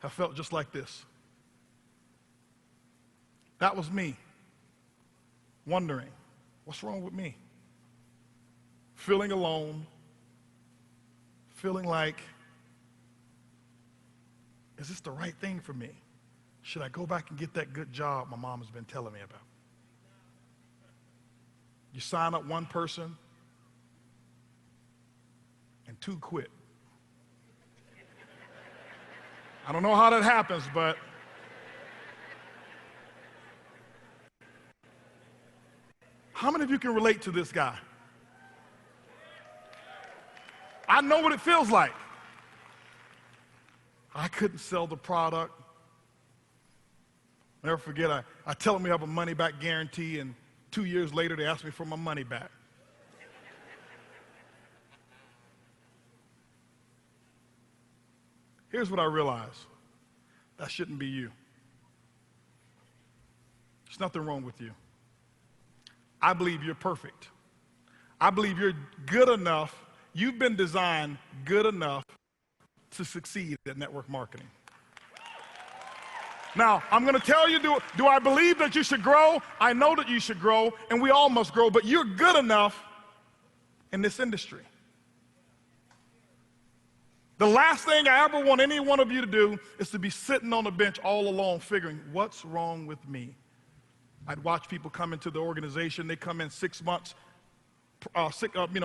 I felt just like this. That was me, wondering, what's wrong with me? Feeling alone, feeling like, is this the right thing for me? Should I go back and get that good job my mom has been telling me about? You sign up one person, and 2 quit. I don't know how that happens, but how many of you can relate to this guy? I know what it feels like. I couldn't sell the product. Never forget, I tell them we have a money-back guarantee, and 2 years later, they ask me for my money back. Here's what I realized. That shouldn't be you. There's nothing wrong with you. I believe you're perfect. I believe you're good enough. You've been designed good enough to succeed at network marketing. Now, I'm going to tell you, do I believe that you should grow? I know that you should grow, and we all must grow, but you're good enough in this industry. The last thing I ever want any one of you to do is to be sitting on the bench all alone figuring, what's wrong with me? I'd watch people come into the organization. They come in 6 months,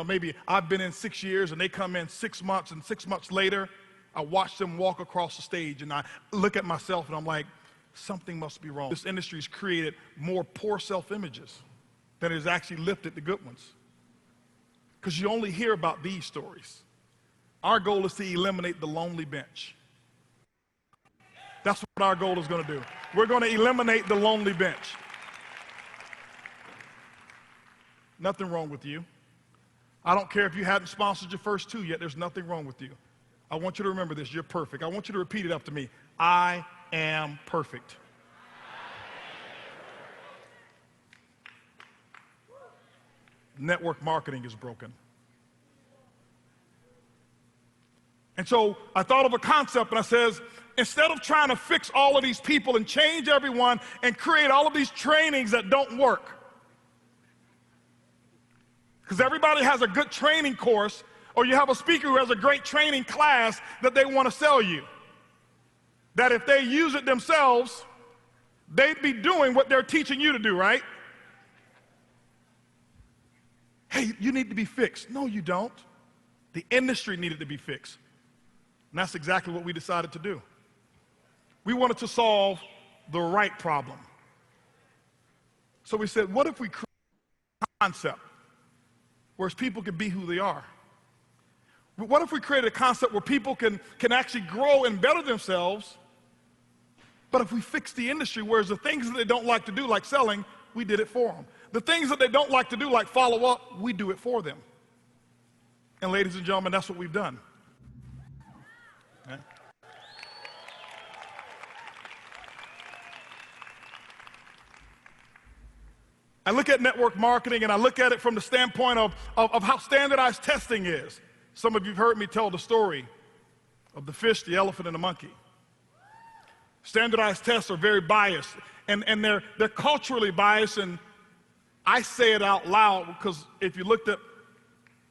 maybe I've been in 6 years, and they come in 6 months, and 6 months later, I watch them walk across the stage, and I look at myself, and I'm like, something must be wrong. This industry's created more poor self-images than it has actually lifted the good ones. Because you only hear about these stories. Our goal is to eliminate the lonely bench. That's what our goal is going to do. We're going to eliminate the lonely bench. Nothing wrong with you. I don't care if you hadn't sponsored your first 2 yet. There's nothing wrong with you. I want you to remember this. You're perfect. I want you to repeat it after me. I am perfect. Network marketing is broken. And so I thought of a concept, and I says, instead of trying to fix all of these people and change everyone and create all of these trainings that don't work, because everybody has a good training course, or you have a speaker who has a great training class that they want to sell you, that if they use it themselves, they'd be doing what they're teaching you to do, right? Hey, you need to be fixed. No, you don't. The industry needed to be fixed. And that's exactly what we decided to do. We wanted to solve the right problem. So we said, what if we create a concept where people can be who they are? What if we create a concept where people can actually grow and better themselves, but if we fix the industry, whereas the things that they don't like to do, like selling, we did it for them. The things that they don't like to do, like follow up, we do it for them. And ladies and gentlemen, that's what we've done. Okay? I look at network marketing, and I look at it from the standpoint of how standardized testing is. Some of you have heard me tell the story of the fish, the elephant, and the monkey. Standardized tests are very biased, and they're culturally biased, and I say it out loud because if you looked at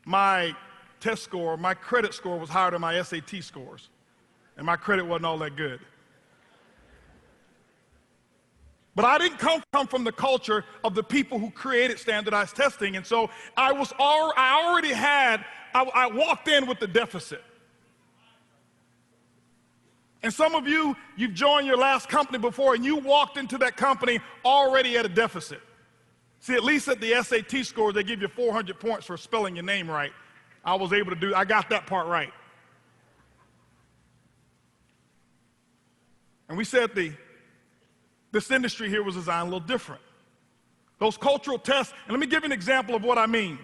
my test score, my credit score was higher than my SAT scores, and my credit wasn't all that good. But I didn't come from the culture of the people who created standardized testing, and so I walked in with the deficit. And some of you, you've joined your last company before, and you walked into that company already at a deficit. See, at least at the SAT score, they give you 400 points for spelling your name right. I got that part right. And we said this industry here was designed a little different. Those cultural tests, and let me give you an example of what I mean.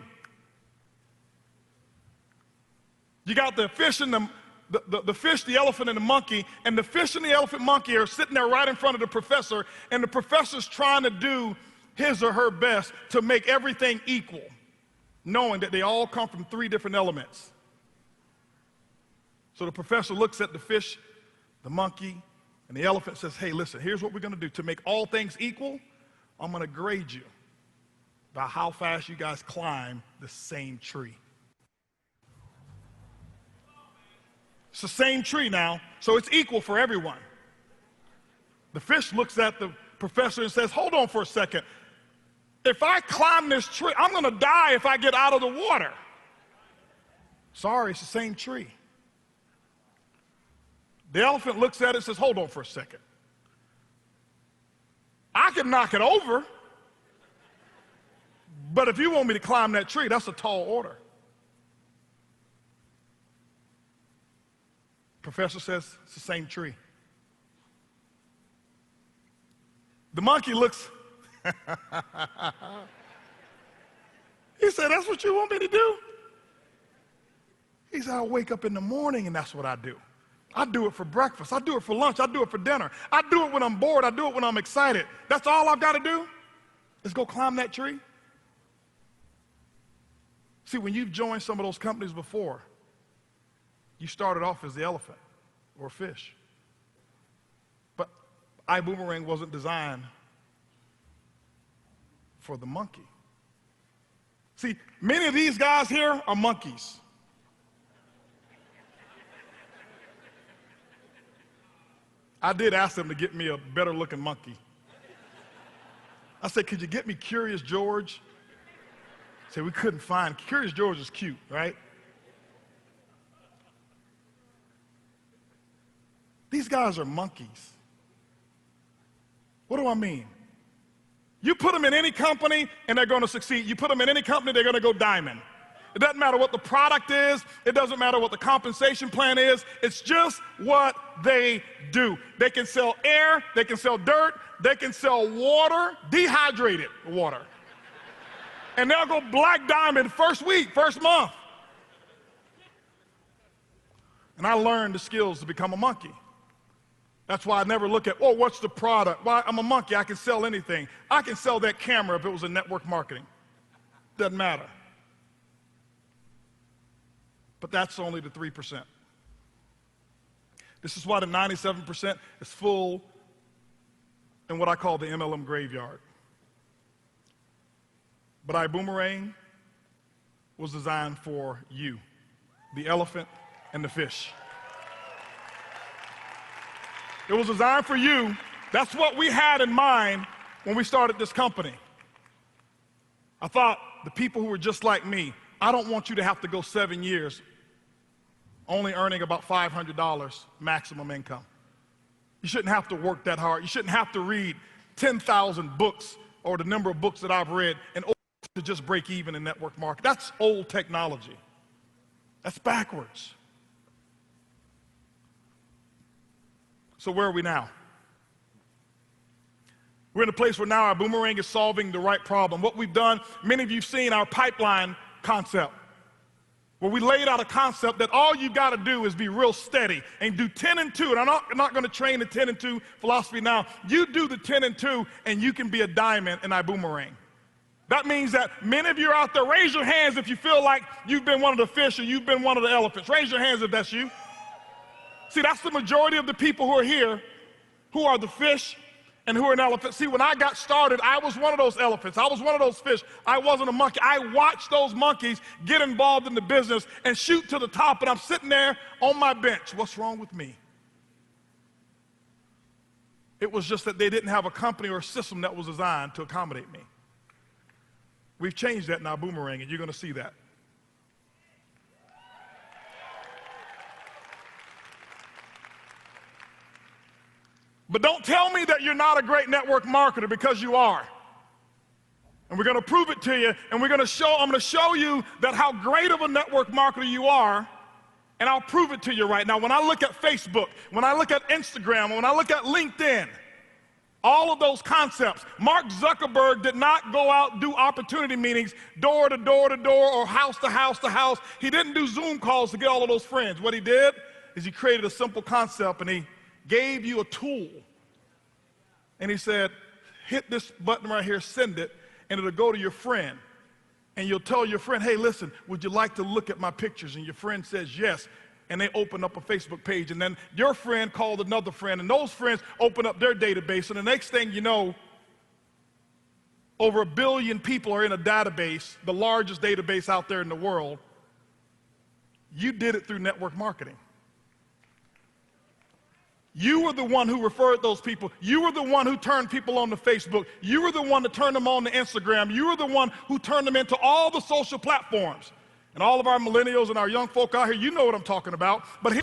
You got the fish and the fish, the elephant, and the monkey, and the fish and the elephant monkey are sitting there right in front of the professor, and the professor's trying to do his or her best to make everything equal, knowing that they all come from 3 different elements. So the professor looks at the fish, the monkey, And the elephant says, hey, listen, here's what we're going to do. To make all things equal, I'm going to grade you by how fast you guys climb the same tree. It's the same tree now, so it's equal for everyone. The fish looks at the professor and says, hold on for a second. If I climb this tree, I'm going to die if I get out of the water. Sorry, it's the same tree. The elephant looks at it and says, hold on for a second. I can knock it over, but if you want me to climb that tree, that's a tall order. Professor says, it's the same tree. The monkey looks, he said, that's what you want me to do? He said, I wake up in the morning and that's what I do. I do it for breakfast. I do it for lunch. I do it for dinner. I do it when I'm bored. I do it when I'm excited. That's all I've got to do is go climb that tree. See, when you've joined some of those companies before, you started off as the elephant or fish. But ibuumerang wasn't designed for the monkey. See, many of these guys here are monkeys. I did ask them to get me a better looking monkey. I said, could you get me Curious George? He said, we couldn't find. Curious George is cute, right? These guys are monkeys. What do I mean? You put them in any company and they're going to succeed. You put them in any company, they're going to go diamond. It doesn't matter what the product is. It doesn't matter what the compensation plan is. It's just what they do. They can sell air. They can sell dirt. They can sell water, dehydrated water. And they'll go black diamond first week, first month. And I learned the skills to become a monkey. That's why I never look at, oh, what's the product? Well, I'm a monkey. I can sell anything. I can sell that camera if it was in network marketing. Doesn't matter. But that's only the 3%. This is why the 97% is full in what I call the MLM graveyard. But ibuumerang was designed for you, the elephant and the fish. It was designed for you. That's what we had in mind when we started this company. I thought the people who were just like me, I don't want you to have to go 7 years only earning about $500 maximum income. You shouldn't have to work that hard. You shouldn't have to read 10,000 books or the number of books that I've read in order to just break even in network marketing. That's old technology. That's backwards. So where are we now? We're in a place where now our ibuumerang is solving the right problem. What we've done, many of you have seen our pipeline concept, where we laid out a concept that all you got to do is be real steady and do 10 and 2. And I'm not going to train the 10 and 2 philosophy now. You do the 10 and 2 and you can be a diamond in ibuumerang. That means that many of you are out there, raise your hands if you feel like you've been one of the fish or you've been one of the elephants. Raise your hands if that's you. See, that's the majority of the people who are here who are the fish and who are an elephant. See, when I got started, I was one of those elephants. I was one of those fish. I wasn't a monkey. I watched those monkeys get involved in the business and shoot to the top, and I'm sitting there on my bench. What's wrong with me? It was just that they didn't have a company or a system that was designed to accommodate me. We've changed that in our ibuumerang, and you're going to see that. But don't tell me that you're not a great network marketer, because you are. And we're going to prove it to you, and I'm going to show you that how great of a network marketer you are, and I'll prove it to you right now. When I look at Facebook, when I look at Instagram, when I look at LinkedIn, all of those concepts, Mark Zuckerberg did not go out and do opportunity meetings door to door to door or house to house to house. He didn't do Zoom calls to get all of those friends. What he did is he created a simple concept, and he gave you a tool, and he said, hit this button right here, send it, and it'll go to your friend, and you'll tell your friend, hey, listen, would you like to look at my pictures? And your friend says yes. and they open up a Facebook page, and then your friend called another friend, and those friends open up their database, and the next thing you know, over 1 billion people are in a database, the largest database out there in the world. You did it through network marketing. You were the one who referred those people. You were the one who turned people on to Facebook. You were the one that turned them on to Instagram. You were the one who turned them into all the social platforms. And all of our millennials and our young folk out here, you know what I'm talking about. But here